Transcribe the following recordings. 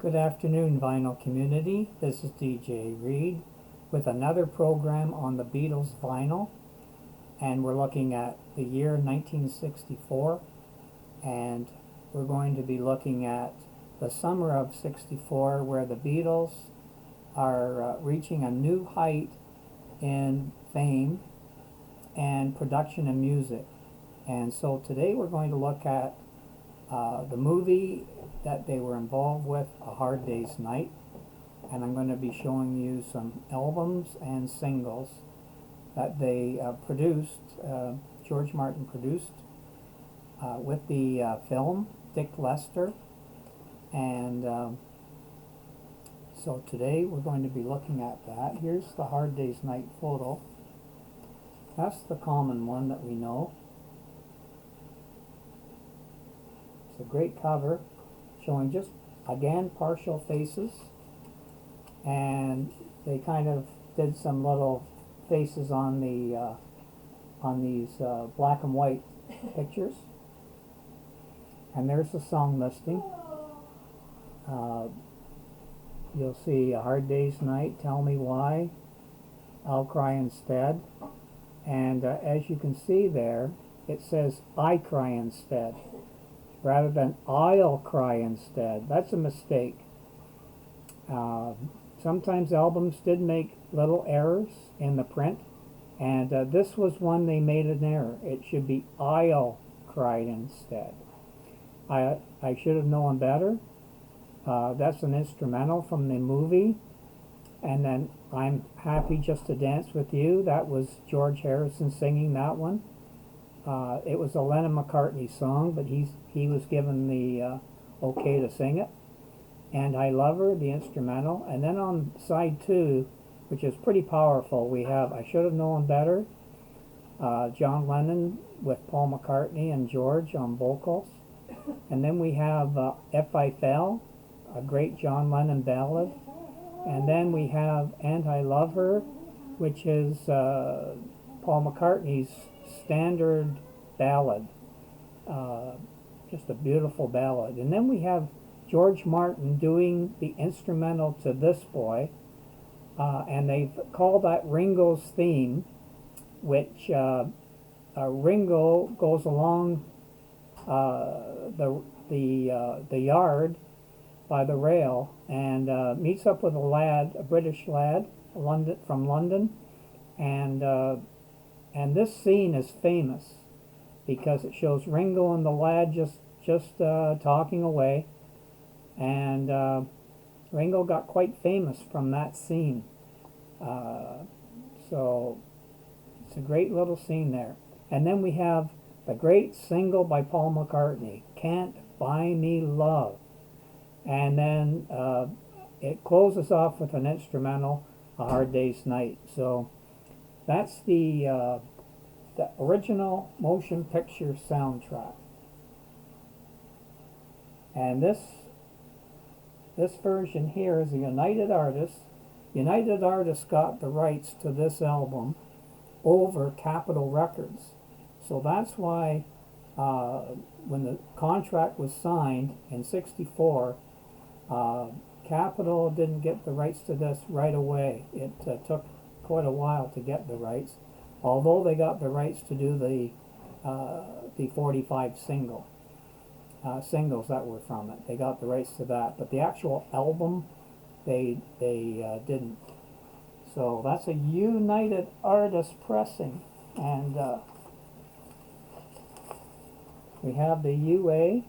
Good afternoon, vinyl community. This is DJ Reed with another program on the Beatles vinyl, and we're looking at the year 1964, and we're going to be looking at the summer of '64, where the Beatles are reaching a new height in fame and production and music. And so today we're going to look at the movie that they were involved with, A Hard Day's Night, and I'm going to be showing you some albums and singles that they produced, George Martin produced with the film, Dick Lester. And so today we're going to be looking at that. Here's the Hard Day's Night photo. That's the common one that we know. It's a great cover showing just, again, partial faces, and they kind of did some little faces on the on these black and white pictures. And there's the song listing. You'll see A Hard Day's Night, Tell Me Why, I'll Cry Instead, and as you can see there, it says I Cry Instead rather than I'll Cry Instead. That's a mistake. Sometimes albums did make little errors in the print, and this was one they made an error. It should be I'll Cry Instead. I should have known better. That's an instrumental from the movie. And then I'm Happy Just to Dance With You. That was George Harrison singing that one. It was a Lennon-McCartney song, but he was given the okay to sing it. And I Love Her, the instrumental. And then on side 2, which is pretty powerful, we have I Should Have Known Better, John Lennon with Paul McCartney and George on vocals. And then we have If I Fell, a great John Lennon ballad. And then we have And I Love Her, which is Paul McCartney's standard ballad. Just a beautiful ballad. And then we have George Martin doing the instrumental to This Boy, and they've called that Ringo's theme, which Ringo goes along the yard by the rail and meets up with a lad, a British lad, from London, and this scene is famous because it shows Ringo and the lad just talking away, and Ringo got quite famous from that scene. So it's a great little scene there. And then we have the great single by Paul McCartney, Can't Buy Me Love. And then it closes off with an instrumental, A Hard Day's Night. So that's the original motion picture soundtrack. And this version here is a United Artists. United Artists got the rights to this album over Capitol Records. So that's why when the contract was signed in '64, Capitol didn't get the rights to this right away. It took quite a while to get the rights, although they got the rights to do the 45 singles that were from it. They got the rights to that, but the actual album they didn't. So that's a United Artists pressing, and we have the UA.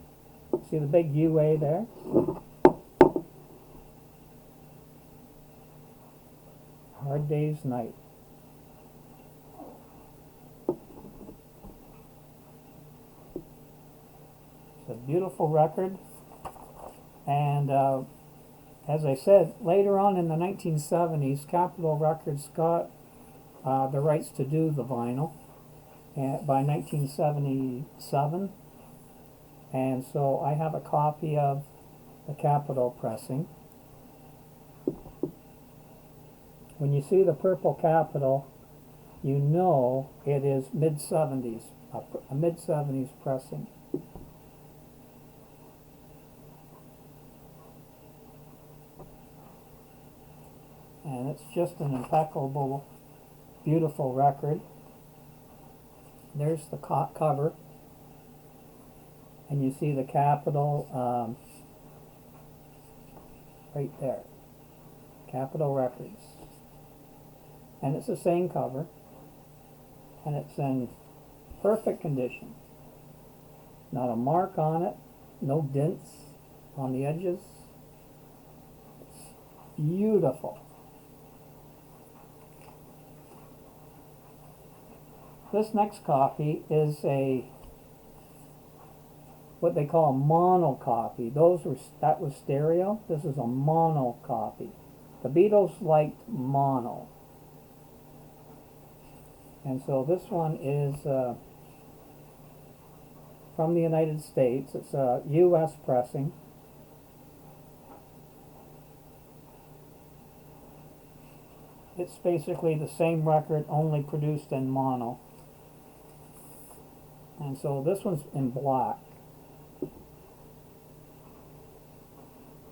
See the big UA there? Hard Day's Night. It's a beautiful record, and as I said, later on in the 1970s, Capitol Records got the rights to do the vinyl by 1977, and so I have a copy of the Capitol pressing. When you see the purple Capitol, you know it is mid-70s, a mid-70s pressing. It's just an impeccable, beautiful record. There's the cover, and you see the Capitol right there, Capitol Records, and it's the same cover, and it's in perfect condition. Not a mark on it, no dents on the edges. It's beautiful. This next copy is what they call a mono copy. That was stereo. This is a mono copy. The Beatles liked mono. And so this one is from the United States. It's a U.S. pressing. It's basically the same record, only produced in mono. And so this one's in black.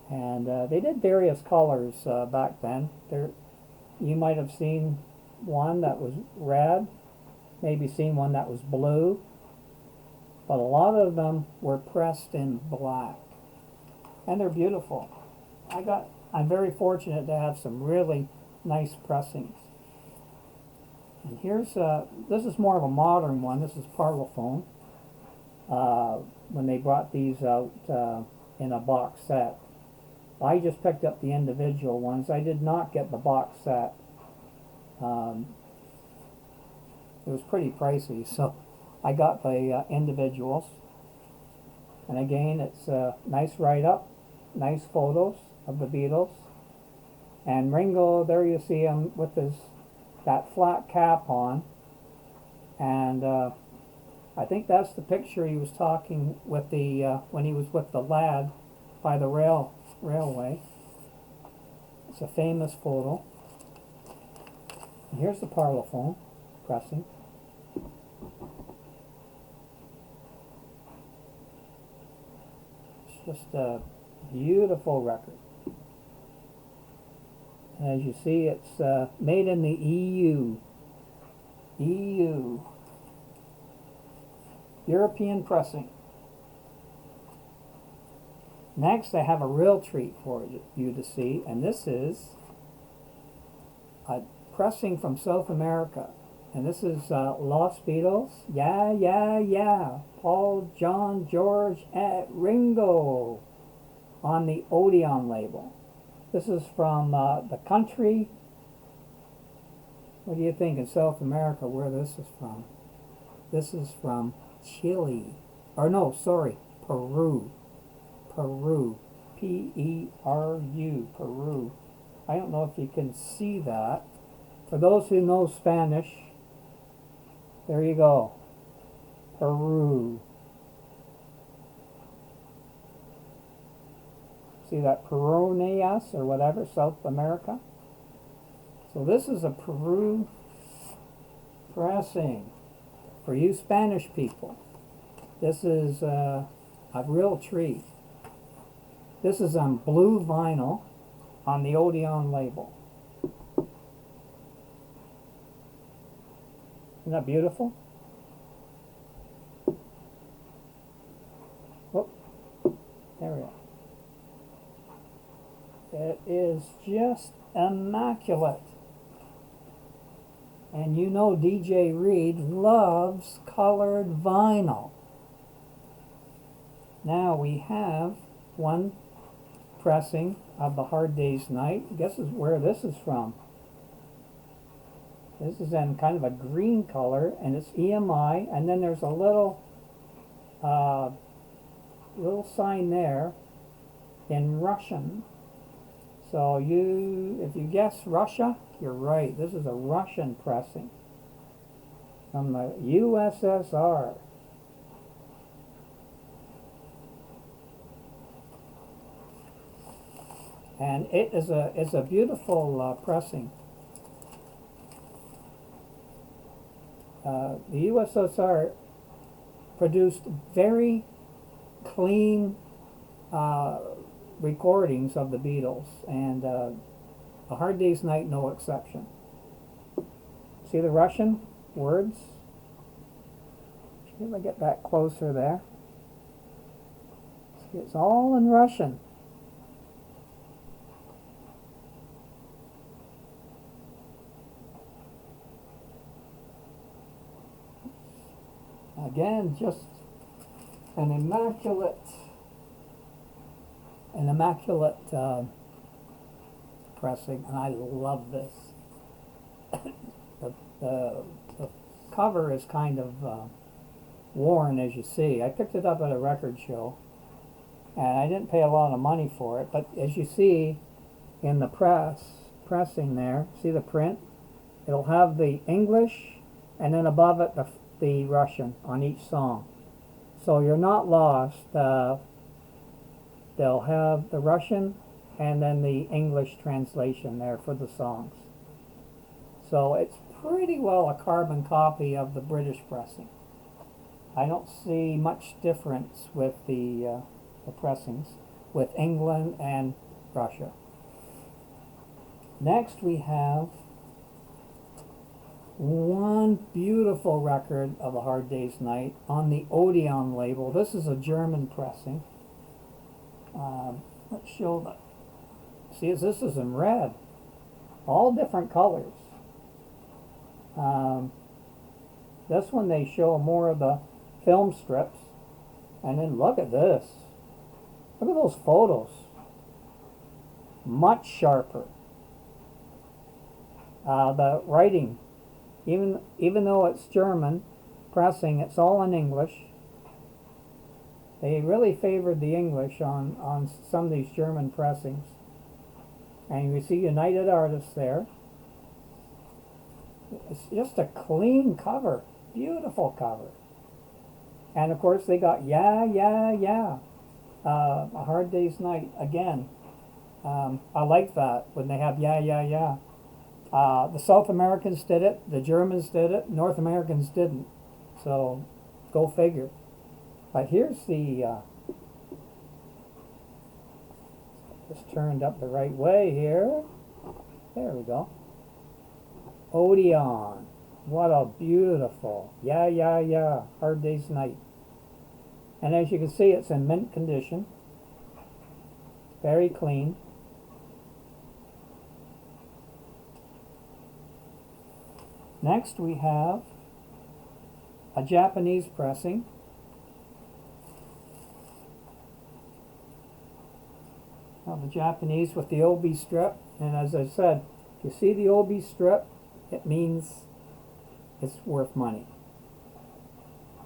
And they did various colors back then. You might have seen one that was red, maybe seen one that was blue, but a lot of them were pressed in black. And they're beautiful. I'm very fortunate to have some really nice pressings. And here's this is more of a modern one. This is Parlophone. When they brought these out in a box set. I just picked up the individual ones. I did not get the box set. It was pretty pricey, so I got the individuals. And again, it's a nice write-up, nice photos of the Beatles. And Ringo, there you see him with that flat cap on. And I think that's the picture he was talking with when he was with the lad by the railway. It's a famous photo. And here's the Parlophone pressing. It's just a beautiful record. And as you see, it's made in the EU. European pressing. Next, I have a real treat for you to see, and this is a pressing from South America. And this is Los Beatles. Yeah. Paul, John, George, and Ringo on the Odeon label. This is from the country. What do you think in South America where this is from? This is from Chile. Or no, sorry, Peru. Peru. P-E-R-U. Peru. I don't know if you can see that. For those who know Spanish, there you go. Peru. See that Peronias or whatever, South America? So this is a Peru pressing for you Spanish people. This is a real treat. This is on blue vinyl on the Odeon label. Isn't that beautiful? Oh, there we go. It is just immaculate. And you know DJ Reed loves colored vinyl. Now we have one pressing of the Hard Day's Night. Guess where this is from. This is in kind of a green color, and it's EMI, and then there's a little sign there in Russian. So if you guess Russia, you're right. This is a Russian pressing from the USSR. And it is a beautiful pressing. The USSR produced very clean recordings of the Beatles, and A Hard Day's Night, no exception. See the Russian words? See if I get that closer there. See, it's all in Russian. Again, just an immaculate pressing, and I love this. The cover is kind of worn, as you see. I picked it up at a record show, and I didn't pay a lot of money for it, but as you see in the pressing there, see the print? It'll have the English, and then above it the Russian on each song. So you're not lost. They'll have the Russian and then the English translation there for the songs. So it's pretty well a carbon copy of the British pressing. I don't see much difference with the pressings with England and Russia. Next we have one beautiful record of A Hard Day's Night on the Odeon label. This is a German pressing. Let's show that. See, this is in red. All different colors. This one they show more of the film strips. And then look at this. Look at those photos. Much sharper. The writing, even though it's German pressing, it's all in English. They really favored the English on some of these German pressings. And you see United Artists there. It's just a clean cover. Beautiful cover. And of course they got Yeah, Yeah, Yeah. A Hard Day's Night again. I like that when they have Yeah, Yeah, Yeah. The South Americans did it, the Germans did it, North Americans didn't. So, go figure. But here's the, just turned up the right way here. There we go. Odeon. What a beautiful, Yeah, Yeah, Yeah, Hard Day's Night. And as you can see, it's in mint condition. Very clean. Next we have a Japanese pressing. Now the Japanese with the OB strip, and as I said, if you see the OB strip, it means it's worth money.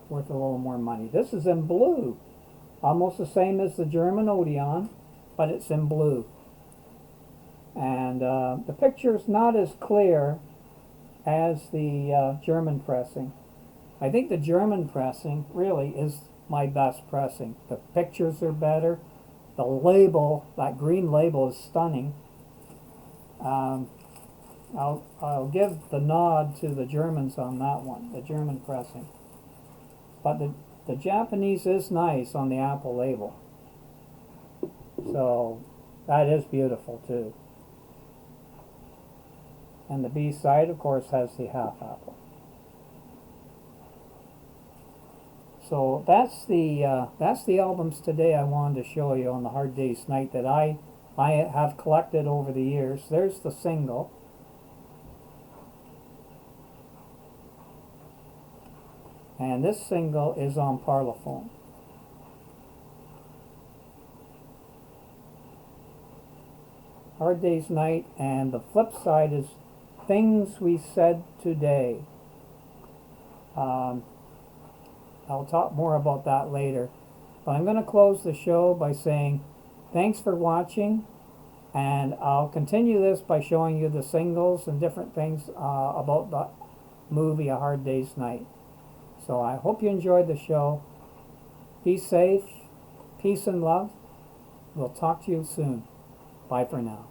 Worth a little more money. This is in blue. Almost the same as the German Odeon, but it's in blue. And the picture's not as clear as the German pressing. I think the German pressing really is my best pressing. The pictures are better. The label, that green label, is stunning. I'll give the nod to the Germans on that one, the German pressing. But the Japanese is nice on the Apple label. So that is beautiful too. And the B side, of course, has the half apple. So that's the albums today I wanted to show you on the Hard Day's Night that I have collected over the years. There's the single. And this single is on Parlophone. Hard Day's Night, and the flip side is Things We Said Today. I'll talk more about that later. But I'm going to close the show by saying thanks for watching, and I'll continue this by showing you the singles and different things about the movie A Hard Day's Night. So I hope you enjoyed the show. Be safe, peace and love. We'll talk to you soon. Bye for now.